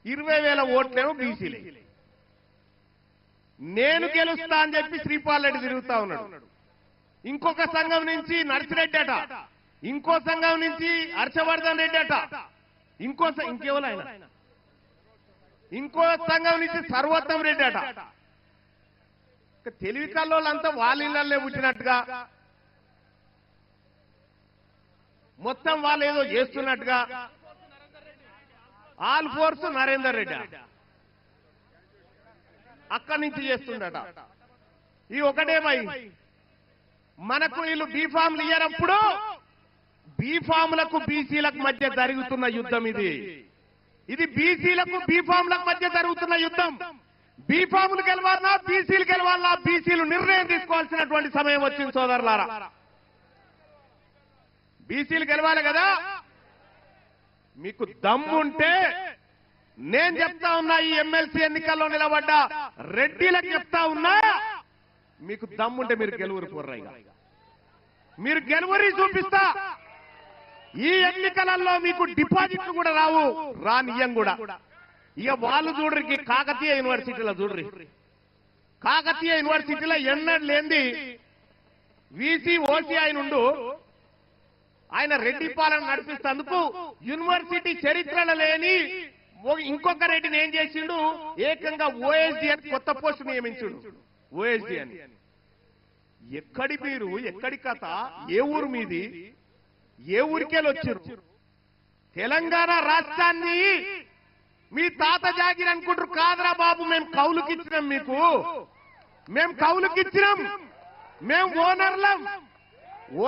20,000 ఓట్లేమో బీసీలే. నేను గెలుస్తా అని చెప్పి శ్రీపాల్ రెడ్డి తిరుగుతా ఉన్నాడు. ఇంకొక సంఘం నుంచి నర్సిరెడ్డి అట, ఇంకో సంఘం నుంచి హర్షవర్ధన్ రెడ్డి అట, ఇంకెవరు ఆయన, ఇంకో సంఘం నుంచి సర్వోత్తం రెడ్డి అట. తెలివి కల్లోళ్ళంతా వాళ్ళ ఇళ్లే పుట్టినట్టుగా, మొత్తం వాళ్ళు ఏదో చేస్తున్నట్టుగా. ఆల్ ఫోర్స్ నరేందర్ రెడ్డి అక్కడి నుంచి చేస్తుండట. ఈ ఒకటే భయ, మనకు వీళ్ళు బీఫామ్లు ఇయ్యనప్పుడు బీఫాములకు బీసీలకు మధ్య జరుగుతున్న యుద్ధం ఇది బీసీలకు బీఫాములకు మధ్య జరుగుతున్న యుద్ధం. బీఫాములు గెలవాలన్నా బీసీలు గెలవాలన్నా బీసీలు నిర్ణయం తీసుకోవాల్సినటువంటి సమయం వచ్చింది సోదరులారా. బీసీలు గెలవాలి కదా. మీకు దమ్ముంటే నేను చెప్తా ఉన్నా, ఈ ఎమ్మెల్సీ ఎన్నికల్లో నిలబడ్డ రెడ్డిలకు చెప్తా ఉన్నా, మీకు దమ్ముంటే మీరు గెలువురు పోర్రైగా, మీరు గెలువురి చూపిస్తా. ఈ ఎన్నికలలో మీకు డిపాజిట్లు కూడా రావు, రానియం కూడా. ఇక వాళ్ళు చూడరికి కాకతీయ యూనివర్సిటీలో చూడరి, కాకతీయ యూనివర్సిటీలో ఎన్నడూ లేంది వీసీ ఓసీ అయినుండు ఆయన రెడ్డి పాలన నడిపిస్తేందుకు యూనివర్సిటీ చరిత్రలో లేని ఇంకొక రెడ్డిని ఏం చేసిండు, ఏకంగా ఓఎస్డీ అని కొత్త పోస్టు నియమించుడు. ఓఎస్డీ అని ఎక్కడి మీరు, ఎక్కడి కథ, ఏ ఊరు మీది, ఏ ఊరికెళ్ళొచ్చారు? తెలంగాణ రాష్ట్రాన్ని మీ తాత జాగిరి అనుకుంటారు. కాదురా బాబు, మేము కౌలుకిచ్చినాం, మీకు మేము కౌలుకిచ్చినాం, మేము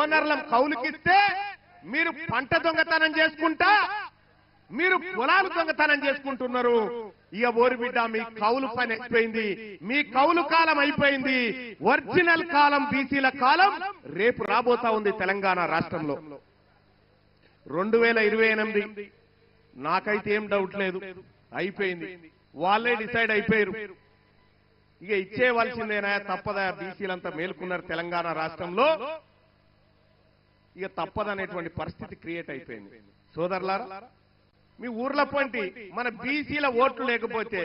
ఓనర్లం కౌలుకిస్తే మీరు పంట దొంగతనం చేసుకుంటా, మీరు పొలాలు దొంగతనం చేసుకుంటున్నారు. ఇక ఓరి బిడ్డ, మీ కౌలు పని అయిపోయింది, మీ కౌలు కాలం అయిపోయింది. ఒరిజినల్ కాలం బీసీల కాలం రేపు రాబోతా ఉంది తెలంగాణ రాష్ట్రంలో. 2028 నాకైతే ఏం డౌట్ లేదు, అయిపోయింది. వాళ్ళే డిసైడ్ అయిపోయారు. ఇక ఇచ్చేవలసిందేనా, తప్పదా? బీసీలంతా మేలుకున్నారు తెలంగాణ రాష్ట్రంలో, ఇక తప్పదనేటువంటి పరిస్థితి క్రియేట్ అయిపోయింది. సోదరులారా, మీ ఊర్ల పొంటి మన బీసీల ఓట్లు లేకపోతే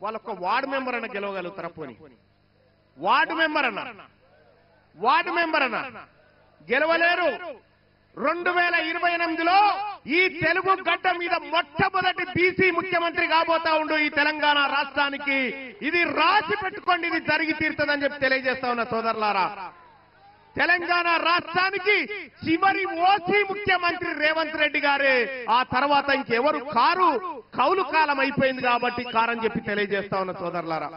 వాళ్ళొక్క వార్డు మెంబర్ అన్న గెలవగలుగుతారా? పోని వార్డు మెంబర్ అన్న గెలవలేరు. 2028లో ఈ తెలుగు గడ్డ మీద మొట్టమొదటి బీసీ ముఖ్యమంత్రి కాబోతా ఉండు ఈ తెలంగాణ రాష్ట్రానికి. ఇది రాసి పెట్టుకోండి, ఇది జరిగి తీరుతుందని చెప్పి తెలియజేస్తా ఉన్నా సోదరులారా. తెలంగాణ రాష్ట్రానికి చివరి ఓసీ ముఖ్యమంత్రి రేవంత్ రెడ్డి గారే. ఆ తర్వాత ఇంకెవరు కారు, కౌలు కాలం అయిపోయింది కాబట్టి కారని చెప్పి తెలియజేస్తా ఉన్న సోదరులారా.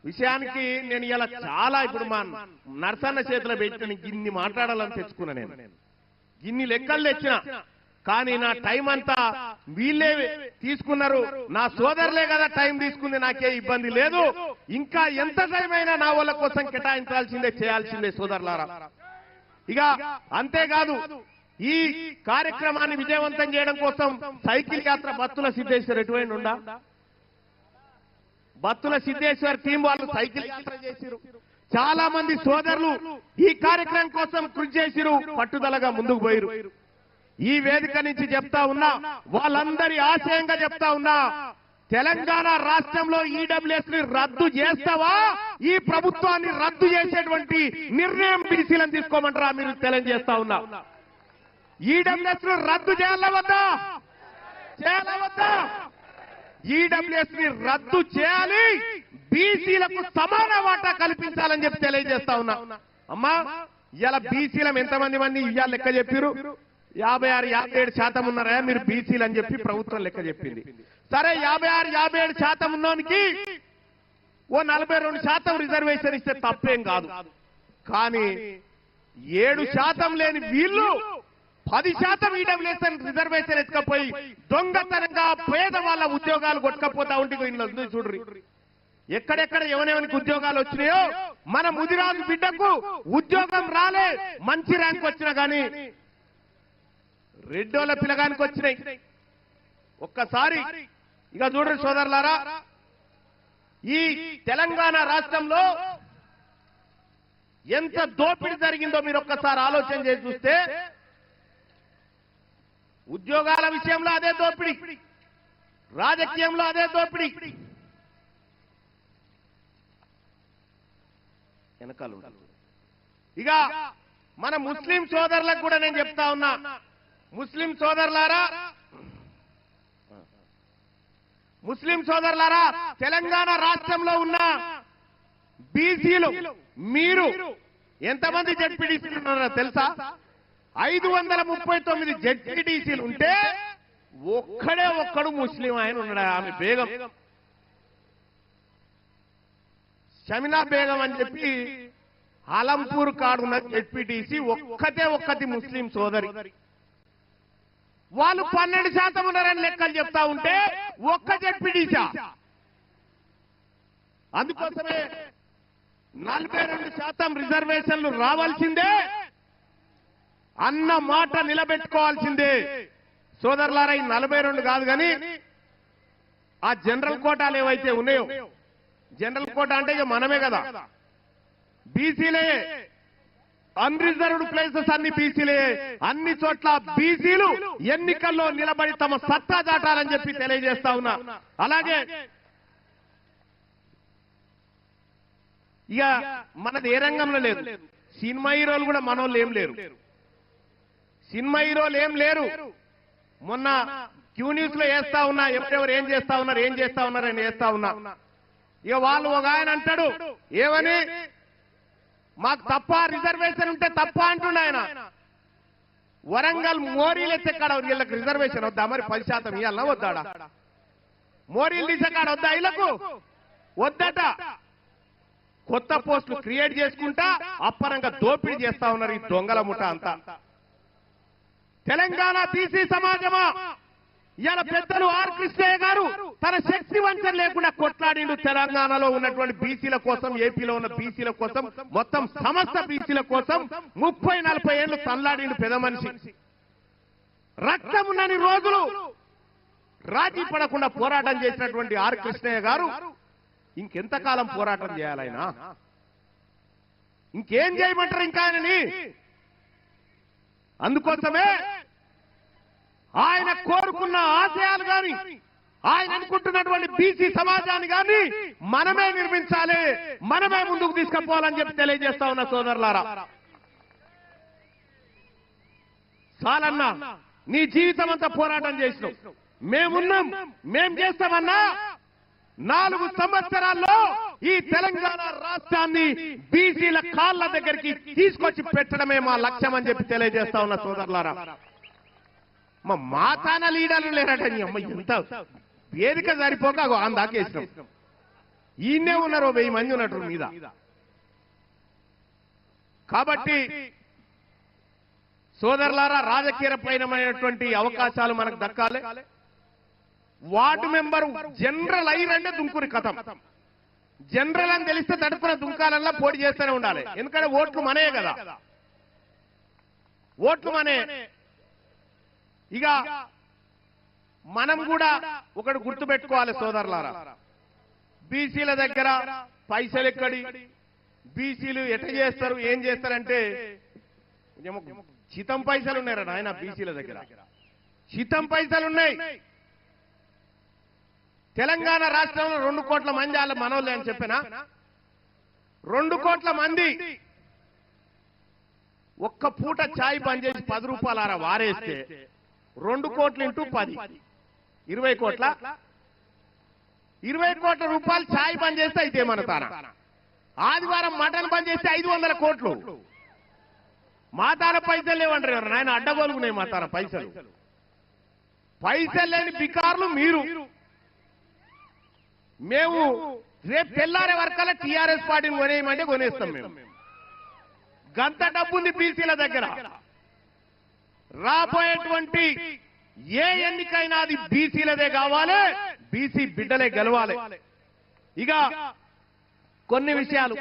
విషయానికి నేను ఇలా చాలా ఇప్పుడు మా నర్సన్న చేతిలో పెట్టి ఇన్ని మాట్లాడాలని తెచ్చుకున్నా. నేను ఇన్ని లెక్కలు తెచ్చిన, కానీ నా టైం అంతా వీళ్ళే తీసుకున్నారు. నా సోదరులే కదా టైం తీసుకుంది, నాకే ఇబ్బంది లేదు. ఇంకా ఎంత టైం అయినా నా వాళ్ళ కోసం కేటాయించాల్సిందే, చేయాల్సిందే సోదరులారా. ఇక అంతేకాదు, ఈ కార్యక్రమాన్ని విజయవంతం చేయడం కోసం సైకిల్ యాత్ర బత్తుల సిద్ధేశ్వర్ ఎటువంటి ఉండా, బత్తుల సిద్ధేశ్వర్ టీం వాళ్ళు సైకిల్ యాత్ర చేసిరు. చాలా మంది సోదరులు ఈ కార్యక్రమం కోసం కృషి చేసిరు, పట్టుదలగా ముందుకు పోయిరు. ఈ వేదిక నుంచి చెప్తా ఉన్నా, వాళ్ళందరి ఆశయంగా చెప్తా ఉన్నా, తెలంగాణ రాష్ట్రంలో ఈడబ్ల్యూఎస్ ని రద్దు చేస్తావా? ఈ ప్రభుత్వాన్ని రద్దు చేసేటువంటి నిర్ణయం బీసీలను తీసుకోమంటారా? మీరు తెలియజేస్తా ఉన్నా, ఈడబ్ల్యూఎస్ ని రద్దు చేయాలా వద్దా? ఈడబ్ల్యూఎస్ ని రద్దు చేయాలి, బీసీలకు సమాన వాటా కల్పించాలని చెప్పి తెలియజేస్తా ఉన్నా. అమ్మా, ఇలా బీసీలం ఎంతమంది ఇవాళ లెక్క చెప్పారు? 56-57% ఉన్నారా మీరు బీసీలు అని చెప్పి ప్రభుత్వం లెక్క చెప్పింది. సరే, 56-57% ఉన్నోనికి ఓ 42% రిజర్వేషన్ ఇస్తే తప్పేం కాదు. కానీ 7% లేని వీళ్ళు 10% ఈడబ్ల్యూఎస్ రిజర్వేషన్ ఎత్తుకపోయి దొంగతనంగా పేదవాళ్ళ ఉద్యోగాలు కొట్టుకపోతా ఉంటే చూడ్రి, ఎక్కడెక్కడ ఎవరెవరికి ఉద్యోగాలు వచ్చినాయో. మన ముదిరాజు బిడ్డకు ఉద్యోగం రాలే, మంచి ర్యాంక్ వచ్చినా కానీ రెడ్డోళ్ళ పిల్లగానికి వచ్చినాయి. ఒక్కసారి ఇక చూడండి సోదరులారా, ఈ తెలంగాణ రాష్ట్రంలో ఎంత దోపిడీ జరిగిందో మీరు ఒక్కసారి ఆలోచన చేసి చూస్తే, ఉద్యోగాల విషయంలో అదే దోపిడీ, రాజకీయంలో అదే దోపిడీ. వెనకాల ఇక మన ముస్లిం సోదరులకు కూడా నేను చెప్తా ఉన్నా, ముస్లిం సోదరులారా, తెలంగాణ రాష్ట్రంలో ఉన్న బీసీలు మీరు ఎంతమంది జడ్పీటీసీలు ఉన్నారో తెలుసా? 539 జడ్పీటీసీలు ఉంటే ఒక్కడు ముస్లిం ఆయన ఉన్నాడు. ఆమె బేగం, షమినా బేగం అని చెప్పి ఆలంపూర్ కాడున్న జడ్పీటీసీ ఒక్కతి ముస్లిం సోదరి. వాళ్ళు 12% ఉన్నారని లెక్కలు చెప్తా ఉంటే ఒక్క జడ్పీటీసీ. అందుకోసమే 42% రిజర్వేషన్లు రావాల్సిందే అన్న మాట నిలబెట్టుకోవాల్సిందే. సోదరులారా, ఈ 42 కాదు కానీ ఆ జనరల్ కోటాలు ఏవైతే ఉన్నాయో, జనరల్ కోటా అంటే ఇక మనమే కదా, బీసీలే, అన్రిజర్వ్డ్ ప్లేసెస్ అన్ని బీసీలే, అన్ని చోట్ల బీసీలు ఎన్నికల్లో నిలబడి తమ సత్తా దాటాలని చెప్పి తెలియజేస్తా ఉన్నా. అలాగే ఇక మనది ఏ రంగంలో లేదు, సినిమా హీరోలు కూడా మనోళ్ళు ఏం లేరు, సినిమా హీరోలు ఏం లేరు. మొన్న క్యూ న్యూస్ లో వేస్తా ఉన్నా, ఎవరెవరు ఏం చేస్తా ఉన్నారు అని వేస్తా ఉన్నా. ఇక వాళ్ళు ఒక ఆయన అంటాడు ఏమని, మాకు తప్ప రిజర్వేషన్ ఉంటే తప్ప అంటుండే ఆయన. వరంగల్ మోరీలు ఎత్తేకాడ వీళ్ళకి రిజర్వేషన్ వద్దా మరి? 10% ఇవ్వాలన్నా వద్దాడా? మోరీలు తీసేకాడ వద్దా వీళ్ళకు? వద్దట. కొత్త పోస్టులు క్రియేట్ చేసుకుంటా అప్పరంగా దోపిడీ చేస్తా ఉన్నారు ఈ దొంగల ముఠ అంతా. తెలంగాణ బీసీ సమాజమా, ఇవాళ పెద్దలు ఆర్ కృష్ణయ్య గారు తన శక్తి వంచన లేకుండా కొట్లాడిండు తెలంగాణలో ఉన్నటువంటి బీసీల కోసం, ఏపీలో ఉన్న బీసీల కోసం, మొత్తం సమస్త బీసీల కోసం 30-40 ఏళ్లు తల్లాడిండు పెద్ద మనిషి. రక్తం ఉన్నన్ని రోజులు రాజీ పడకుండా పోరాటం చేసినటువంటి ఆర్ కృష్ణయ్య గారు ఇంకెంతకాలం పోరాటం చేయాలైనా? ఇంకేం చేయమంటారు ఇంకా ఆయనని? అందుకోసమే ఆయన కోరుకున్న ఆశయాలు గాని, ఆయన అనుకుంటున్నటువంటి బీసీ సమాజాన్ని గాని మనమే నిర్మించాలి, మనమే ముందుకు తీసుకుపోవాలని చెప్పి తెలియజేస్తా ఉన్న సోదరులారా. చాలన్నా, నీ జీవితం అంతా పోరాటం చేసినావు, మేమున్నాం, మేం చేస్తామన్నా 4 సంవత్సరాల్లో ఈ తెలంగాణ రాష్ట్రాన్ని బీసీల కాళ్ళ దగ్గరికి తీసుకొచ్చి పెట్టడమే మా లక్ష్యం అని చెప్పి తెలియజేస్తా ఉన్న సోదరులారా. మా మాతాన లీడర్లు లేరట. అమ్మ ఎంత వేదిక సరిపోక అందాకేసినాం. ఈయనే ఉన్నారు 1000 మంది ఉన్నట్టు మీద. కాబట్టి సోదరులారా, రాజకీయపరమైనటువంటి అవకాశాలు మనకు దక్కాలి. వార్డు మెంబరు జనరల్ అయినంటే దుంకురి కథం. జనరల్ అని తెలిస్తే తడుపున దుంకాలల్లా పోటీ చేస్తూనే ఉండాలి. ఎందుకంటే ఓట్లు మనే కదా, ఓట్లు మనే. ఇక మనం కూడా ఒకటి గుర్తుపెట్టుకోవాలి సోదరులారా, బీసీల దగ్గర పైసలు ఎక్కడి, బీసీలు ఎట చేస్తారు, ఏం చేస్తారంటే చితం పైసలు ఉన్నారా నాయన బీసీల దగ్గర? చితం పైసలు ఉన్నాయి. తెలంగాణ రాష్ట్రంలో 2 కోట్ల మంది వాళ్ళ మనోళ్ళే అని చెప్పినా, 2 కోట్ల మంది ఒక్క పూట ఛాయ్ బంద్ చేసి 10 రూపాయలు అర వారేస్తే 2 కోట్లు ఇంటూ 10 20 కోట్ల. 20 కోట్ల రూపాయలు ఛాయ్ బంద్ చేస్తే అయితే మన తాన. ఆదివారం మటన్ బంద్ చేస్తే 500 కోట్లు. మా తాన పైసలు లేవంటారు నాయన, అడ్డగోలుగున్నాయి మా తాన పైసలు. పైసలు లేని బికార్లు మీరు. మేము రేపు తెల్లారే వరకల్లా టీఆర్ఎస్ పార్టీని కొనేయమంటే కొనేస్తాం. మేము గంత డబ్బుంది బీసీల దగ్గర. రాబోయేటువంటి ఏ ఎన్నికైనా అది బీసీలదే కావాలి, బీసీ బిడ్డలే గెలవాలి. ఇక కొన్ని విషయాలు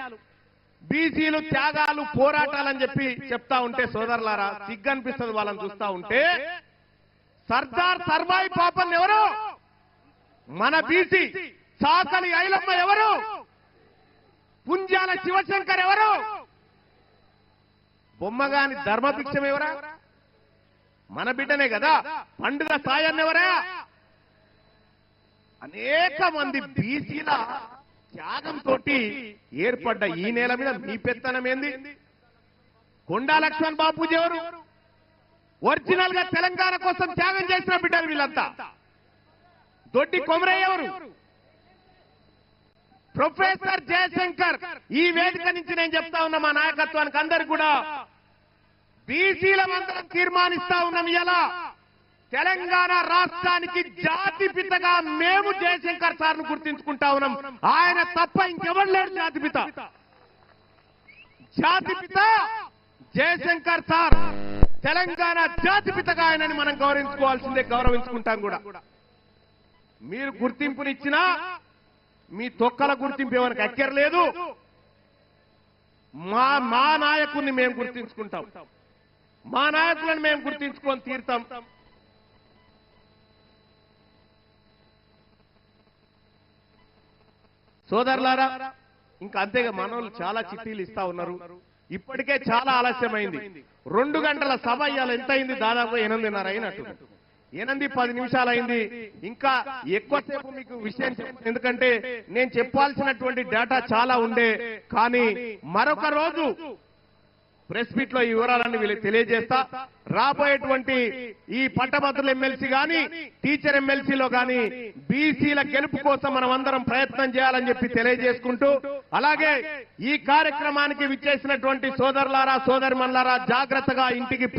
బీసీలు త్యాగాలు పోరాటాలని చెప్పి చెప్తా ఉంటే సోదరులారా సిగ్గనిపిస్తుంది వాళ్ళని చూస్తా ఉంటే. సర్దార్ సర్వాయి పాపన్ ఎవరు? మన బీసీ. సాకలి ఐలమ్మ ఎవరు? పుంజాల శివశంకర్ ఎవరు? బొమ్మగాని ధర్మభిక్షం ఎవరా? మన బిడ్డనే కదా. పండుగ సాయన్న ఎవరా? అనేక మంది బీసీల త్యాగంతో ఏర్పడ్డ ఈ నేల మీద మీ పెత్తనం ఏంది? కొండా లక్ష్మణ్ బాపూజీ ఎవరు? ఒరిజినల్ గా తెలంగాణ కోసం త్యాగం చేసిన బిడ్డలు వీళ్ళంతా. దొడ్డి కొమరయ్య ఎవరు? ప్రొఫెసర్ జయశంకర్. ఈ వేదిక నుంచి నేను చెప్తా ఉన్నా మా నాయకత్వానికి అందరికి కూడా, బీసీల మంత్రం తీర్మానిస్తా ఉన్నాం. ఇలా తెలంగాణ రాష్ట్రానికి జాతిపితగా మేము జయశంకర్ సార్ను గుర్తించుకుంటా ఉన్నాం. ఆయన తప్ప ఇంకెవరు లేరు జాతిపిత. జాతిపిత జయశంకర్ సార్. తెలంగాణ జాతిపితగా ఆయనని మనం గౌరవించుకోవాల్సిందే, గౌరవించుకుంటాం కూడా. మీరు గుర్తింపునిచ్చినా మీ తొక్కల గుర్తింపు ఎవరికి అక్కర్లేదు. మా నాయకుడిని మేము గుర్తించుకుంటాం, మా నాయకులను మేము గుర్తించుకొని తీరుతాం. సోదరులారా, ఇంకా అంతేగా మనోళ్ళు చాలా చిట్టీలు ఇస్తా ఉన్నారు. ఇప్పటికే చాలా ఆలస్యమైంది. 2 గంటల సభ ఇవాళ ఎంత అయింది? దాదాపు 8:30 అయినట్టు. 8-10 నిమిషాలు అయింది. ఇంకా ఎక్కువసేపు మీకు విషయం ఎందుకంటే నేను చెప్పాల్సినటువంటి డేటా చాలా ఉండే. కానీ మరొక రోజు ప్రెస్ మీట్ లో ఈ వివరాలన్నీ వీళ్ళకి తెలియజేస్తా. రాబోయేటువంటి ఈ పట్టభద్రుల ఎమ్మెల్సీ గాని టీచర్ ఎమ్మెల్సీలో గాని బీసీల గెలుపు కోసం మనం అందరం ప్రయత్నం చేయాలని చెప్పి తెలియజేసుకుంటూ, అలాగే ఈ కార్యక్రమానికి విచ్చేసినటువంటి సోదరులారా, సోదరిమణులారా, జాగ్రత్తగా ఇంటికి